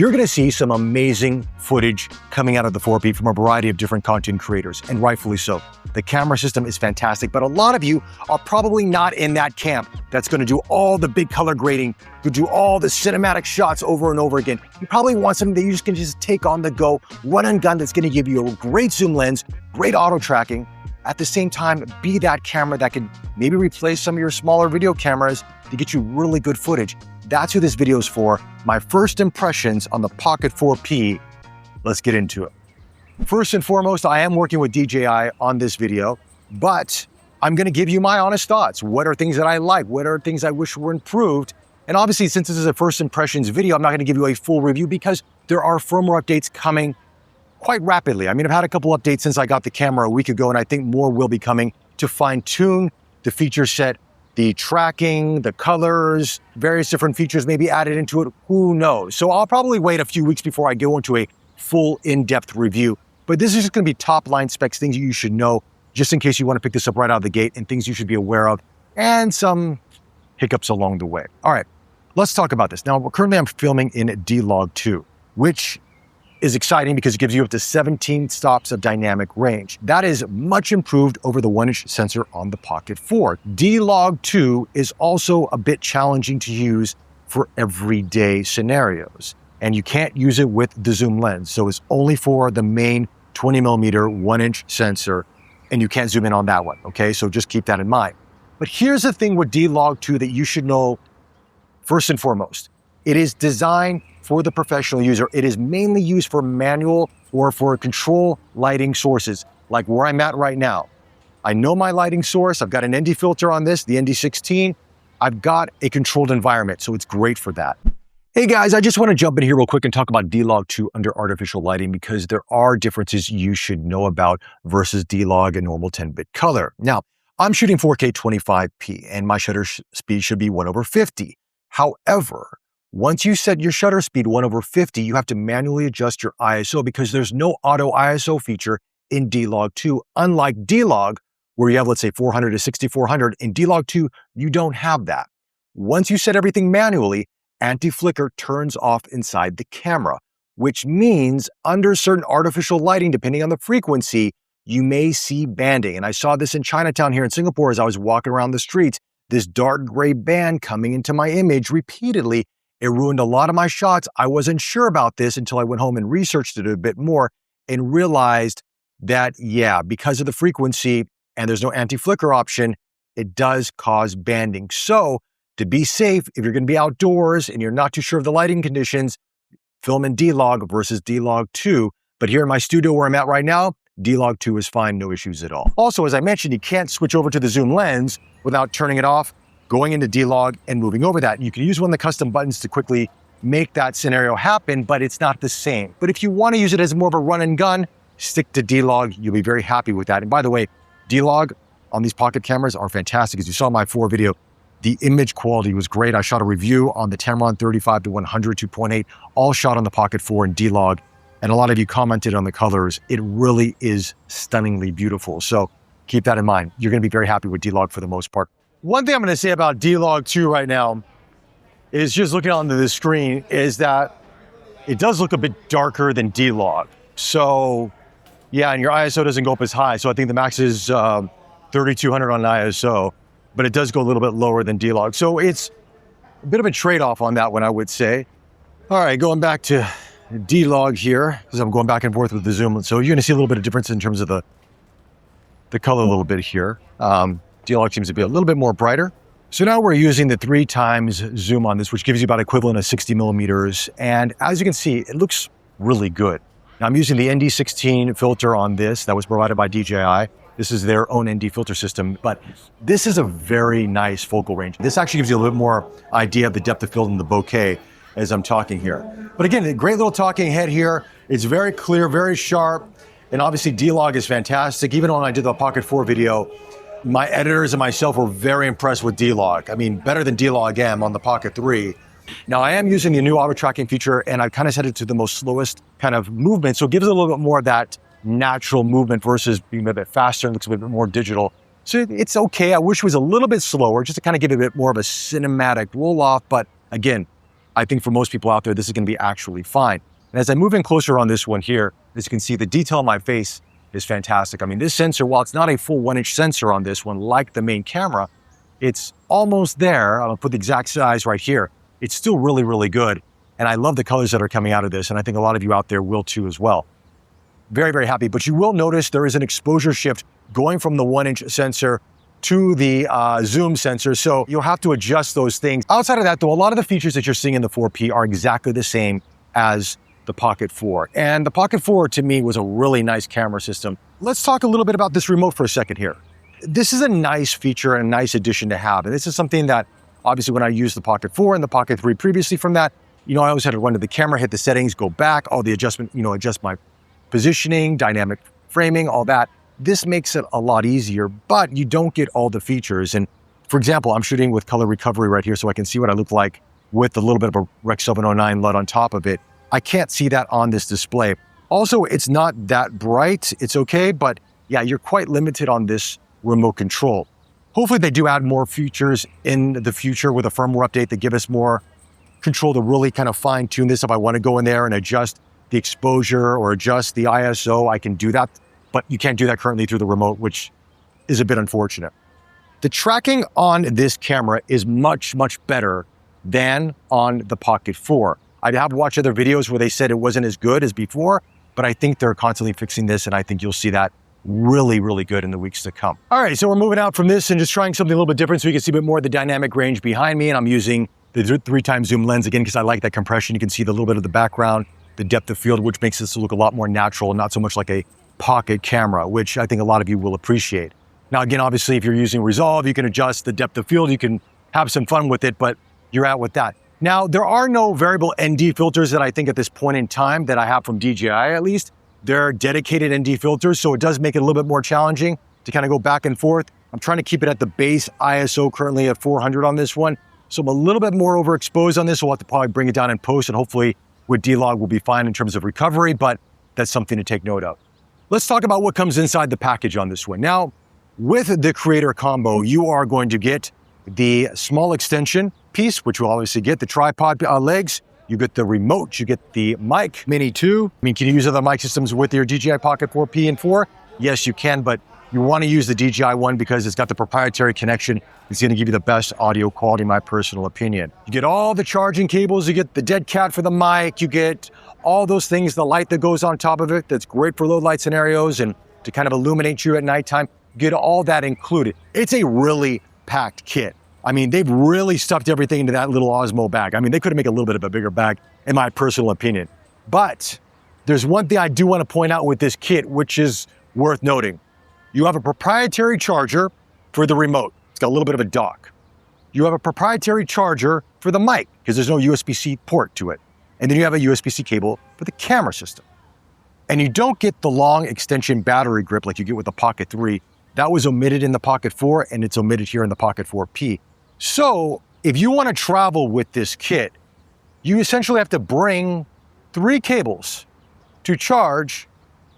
you're gonna see some amazing footage coming out of the 4P from a variety of different content creators, and rightfully so. The camera system is fantastic, but a lot of you are probably not in that camp that's gonna do all the big color grading, to do all the cinematic shots over and over again. You probably want something that you can just take on the go, run and gun, that's gonna give you a great zoom lens, great auto tracking. At the same time, be that camera that can maybe replace some of your smaller video cameras to get you really good footage. That's who this video is for. My first impressions on the Pocket 4P. Let's get into it. First and foremost, I am working with DJI on this video, but I'm gonna give you my honest thoughts. What are things that I like? What are things I wish were improved? And obviously, since this is a first impressions video, I'm not gonna give you a full review because there are firmware updates coming quite rapidly. I mean, I've had a couple updates since I got the camera a week ago, and I think more will be coming to fine tune the feature set, the tracking, the colors, various different features may be added into it, who knows? So I'll probably wait a few weeks before I go into a full in-depth review. But this is just gonna be top line specs, things you should know, just in case you wanna pick this up right out of the gate, and things you should be aware of, and some hiccups along the way. All right, let's talk about this. Now, currently I'm filming in DLog 2, which is exciting because it gives you up to 17 stops of dynamic range. That is much improved over the 1-inch sensor on the Pocket 4. DLog 2 is also a bit challenging to use for everyday scenarios, and you can't use it with the zoom lens. So it's only for the main 20mm 1-inch sensor, and you can't zoom in on that one, okay? So just keep that in mind. But here's the thing with DLog 2 that you should know first and foremost. It is designed for the professional user. It is mainly used for manual or for control lighting sources, like where I'm at right now. I know my lighting source. I've got an ND filter on this, the ND16. I've got a controlled environment, so it's great for that. Hey guys, I just want to jump in here real quick and talk about DLog 2 under artificial lighting because there are differences you should know about versus DLog and normal 10-bit color. Now, I'm shooting 4K 25p and my shutter speed should be 1/50. However, once you set your shutter speed 1/50, you have to manually adjust your ISO because there's no auto ISO feature in DLog 2, unlike DLog, where you have, let's say, 400 to 6400. In DLog 2, you don't have that. Once you set everything manually, anti-flicker turns off inside the camera, which means under certain artificial lighting, depending on the frequency, you may see banding. And I saw this in Chinatown here in Singapore as I was walking around the streets, this dark gray band coming into my image repeatedly. It ruined a lot of my shots. I wasn't sure about this until I went home and researched it a bit more and realized that, yeah, because of the frequency and there's no anti-flicker option, it does cause banding. So to be safe, if you're gonna be outdoors and you're not too sure of the lighting conditions, film in DLog versus DLog 2. But here in my studio where I'm at right now, DLog 2 is fine, no issues at all. Also, as I mentioned, you can't switch over to the zoom lens without turning it off, going into DLog and moving over that. You can use one of the custom buttons to quickly make that scenario happen, but it's not the same. But if you want to use it as more of a run and gun, stick to DLog. You'll be very happy with that. And by the way, DLog on these Pocket cameras are fantastic. As you saw in my 4 video, the image quality was great. I shot a review on the Tamron 35 to 100 2.8, all shot on the Pocket 4 in DLog. And a lot of you commented on the colors. It really is stunningly beautiful. So keep that in mind. You're going to be very happy with DLog for the most part. One thing I'm going to say about DLog 2 right now is just looking onto the screen is that it does look a bit darker than DLog. So yeah, and your ISO doesn't go up as high. So I think the max is 3200 on ISO, but it does go a little bit lower than DLog. So it's a bit of a trade-off on that one, I would say. All right, going back to DLog here, because I'm going back and forth with the zoom. So you're going to see a little bit of difference in terms of the color a little bit here. DLog seems to be a little bit more brighter. So now we're using the 3x zoom on this, which gives you about equivalent of 60 millimeters. And as you can see, it looks really good. Now I'm using the ND16 filter on this that was provided by DJI. This is their own ND filter system, but this is a very nice focal range. This actually gives you a little bit more idea of the depth of field in the bokeh as I'm talking here. But again, a great little talking head here. It's very clear, very sharp. And obviously DLog is fantastic. Even when I did the Pocket 4 video, my editors and myself were very impressed with DLog. I mean, better than DLog M on the Pocket 3. Now I am using the new auto tracking feature and I've kind of set it to the most slowest kind of movement. So it gives it a little bit more of that natural movement versus being a bit faster and looks a bit more digital. So it's okay. I wish it was a little bit slower just to kind of give it a bit more of a cinematic roll off. But again, I think for most people out there, this is gonna be actually fine. And as I move in closer on this one here, as you can see, the detail on my face is fantastic. I mean, this sensor, while it's not a full 1-inch sensor on this one, like the main camera, it's almost there. I'll put the exact size right here. It's still really, really good. And I love the colors that are coming out of this. And I think a lot of you out there will too as well. Very, very happy. But you will notice there is an exposure shift going from the 1-inch sensor to the zoom sensor. So you'll have to adjust those things. Outside of that though, a lot of the features that you're seeing in the 4P are exactly the same as the Pocket 4. And the Pocket 4 to me was a really nice camera system. Let's talk a little bit about this remote for a second here. This is a nice feature and a nice addition to have. And this is something that obviously when I used the Pocket 4 and the Pocket 3 previously from that, I always had to run to the camera, hit the settings, go back, all the adjustment, adjust my positioning, dynamic framing, all that. This makes it a lot easier, but you don't get all the features. And for example, I'm shooting with color recovery right here so I can see what I look like with a little bit of a Rec 709 LUT on top of it. I can't see that on this display. Also, it's not that bright. It's okay, but yeah, you're quite limited on this remote control. Hopefully they do add more features in the future with a firmware update that give us more control to really kind of fine tune this. If I want to go in there and adjust the exposure or adjust the ISO, I can do that, but you can't do that currently through the remote, which is a bit unfortunate. The tracking on this camera is much, much better than on the Pocket 4. I have watched other videos where they said it wasn't as good as before, but I think they're constantly fixing this, and I think you'll see that really, really good in the weeks to come. All right, so we're moving out from this and just trying something a little bit different so you can see a bit more of the dynamic range behind me, and I'm using the 3x zoom lens again because I like that compression. You can see the little bit of the background, the depth of field, which makes this look a lot more natural and not so much like a pocket camera, which I think a lot of you will appreciate. Now, again, obviously, if you're using Resolve, you can adjust the depth of field. You can have some fun with it, but you're out with that. Now, there are no variable ND filters that I think at this point in time that I have from DJI at least. They're dedicated ND filters, so it does make it a little bit more challenging to kind of go back and forth. I'm trying to keep it at the base ISO currently at 400 on this one. So I'm a little bit more overexposed on this. We'll have to probably bring it down in post, and hopefully with DLog we'll be fine in terms of recovery, but that's something to take note of. Let's talk about what comes inside the package on this one. Now, with the Creator Combo, you are going to get the small extension piece, which you'll obviously get, the tripod legs, you get the remote, you get the mic Mini 2. I mean, can you use other mic systems with your DJI Pocket 4P and 4? Yes, you can, but you want to use the DJI one because it's got the proprietary connection. It's going to give you the best audio quality, in my personal opinion. You get all the charging cables, you get the dead cat for the mic, you get all those things, the light that goes on top of it, that's great for low light scenarios and to kind of illuminate you at nighttime. You get all that included. It's a really packed kit. I mean, they've really stuffed everything into that little Osmo bag. I mean, they could have made a little bit of a bigger bag, in my personal opinion. But there's one thing I do want to point out with this kit, which is worth noting. You have a proprietary charger for the remote. It's got a little bit of a dock. You have a proprietary charger for the mic, because there's no USB-C port to it. And then you have a USB-C cable for the camera system. And you don't get the long extension battery grip like you get with the Pocket 3. That was omitted in the Pocket 4, and it's omitted here in the Pocket 4P. So if you want to travel with this kit, you essentially have to bring 3 cables to charge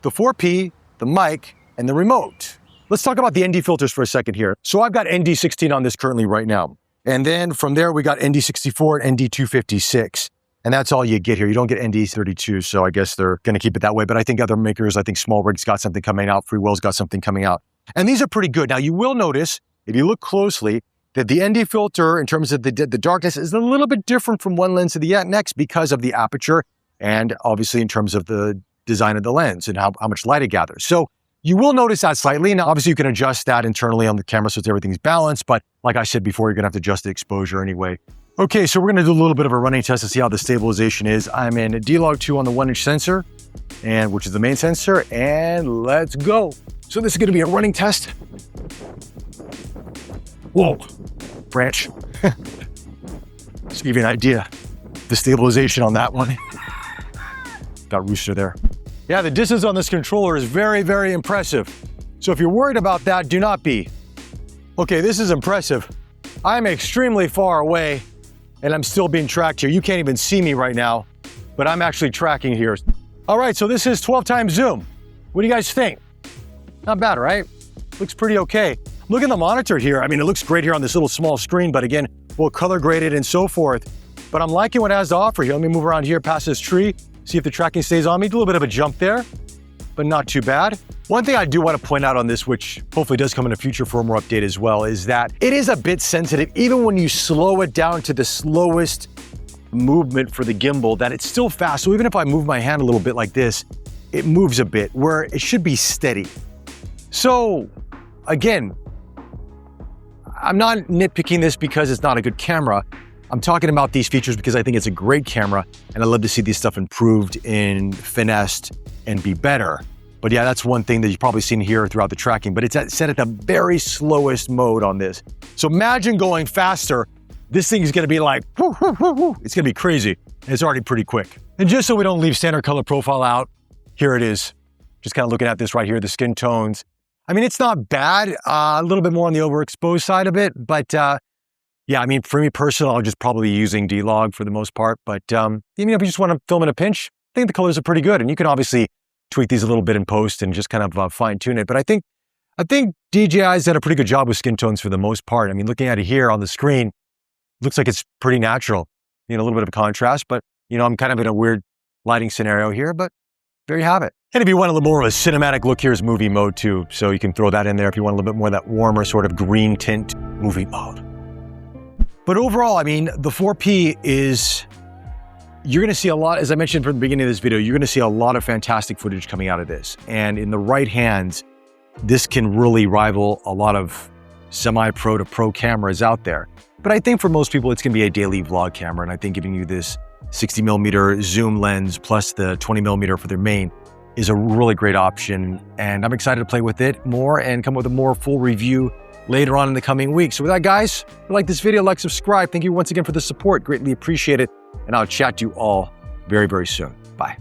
the 4P, the mic, and the remote. Let's talk about the ND filters for a second here. So I've got ND16 on this currently right now. And then from there, we got ND64 and ND256. And that's all you get here. You don't get ND32, so I guess they're going to keep it that way. But I think other makers, I think Small Rig's got something coming out. Freewell's got something coming out. And these are pretty good. Now, you will notice, if you look closely, that the ND filter, in terms of the darkness, is a little bit different from one lens to the next because of the aperture and obviously in terms of the design of the lens and how much light it gathers. So you will notice that slightly. Now, obviously, you can adjust that internally on the camera so everything's balanced. But like I said before, you're going to have to adjust the exposure anyway. Okay, so we're going to do a little bit of a running test to see how the stabilization is. I'm in DLog 2 on the 1-inch sensor, and which is the main sensor, and let's go. So this is going to be a running test. Whoa, branch. Just to give you an idea, the stabilization on that one. Got rooster there. Yeah, the distance on this controller is very, very impressive. So if you're worried about that, do not be. Okay, this is impressive. I'm extremely far away and I'm still being tracked here. You can't even see me right now, but I'm actually tracking here. All right, so this is 12 times zoom. What do you guys think? Not bad, right? Looks pretty okay. Look at the monitor here. I mean, it looks great here on this little small screen, but again, well color graded and so forth. but I'm liking what it has to offer here. Let me move around here past this tree, see if the tracking stays on me. A little bit of a jump there, but not too bad. One thing I do want to point out on this, which hopefully does come in a future firmware update as well, is that it is a bit sensitive, even when you slow it down to the slowest movement for the gimbal, that it's still fast. So even if I move my hand a little bit like this, it moves a bit where it should be steady. So again, I'm not nitpicking this because it's not a good camera. I'm talking about these features because I think it's a great camera and I love to see this stuff improved and finessed and be better. But yeah, that's one thing that you've probably seen here throughout the tracking, but it's set at the very slowest mode on this. So imagine going faster. This thing is gonna be like, whoo, whoo, whoo, whoo. It's gonna be crazy. And it's already pretty quick. And just so we don't leave standard color profile out, here it is. Just kind of looking at this right here, the skin tones. I mean, it's not bad, a little bit more on the overexposed side of it, but yeah, I mean, for me personally, I'll just probably be using DLog for the most part, but even if you just want to film in a pinch, I think the colors are pretty good, and you can obviously tweak these a little bit in post and just kind of fine tune it, but I think DJI's done a pretty good job with skin tones for the most part. I mean, looking at it here on the screen, looks like it's pretty natural, a little bit of a contrast, but I'm kind of in a weird lighting scenario here, but there you have it. And if you want a little more of a cinematic look, here's movie mode too. So you can throw that in there if you want a little bit more of that warmer sort of green tint movie mode. But overall, I mean, the 4P is, you're gonna see a lot, as I mentioned from the beginning of this video, you're gonna see a lot of fantastic footage coming out of this. And in the right hands, this can really rival a lot of semi-pro to pro cameras out there. But I think for most people, it's gonna be a daily vlog camera. And I think giving you this 60mm zoom lens plus the 20mm for their main is a really great option. And I'm excited to play with it more and come with a more full review later on in the coming weeks. So with that, guys, if you like this video, like, subscribe. Thank you once again for the support. Greatly appreciate it. And I'll chat to you all very, very soon. Bye.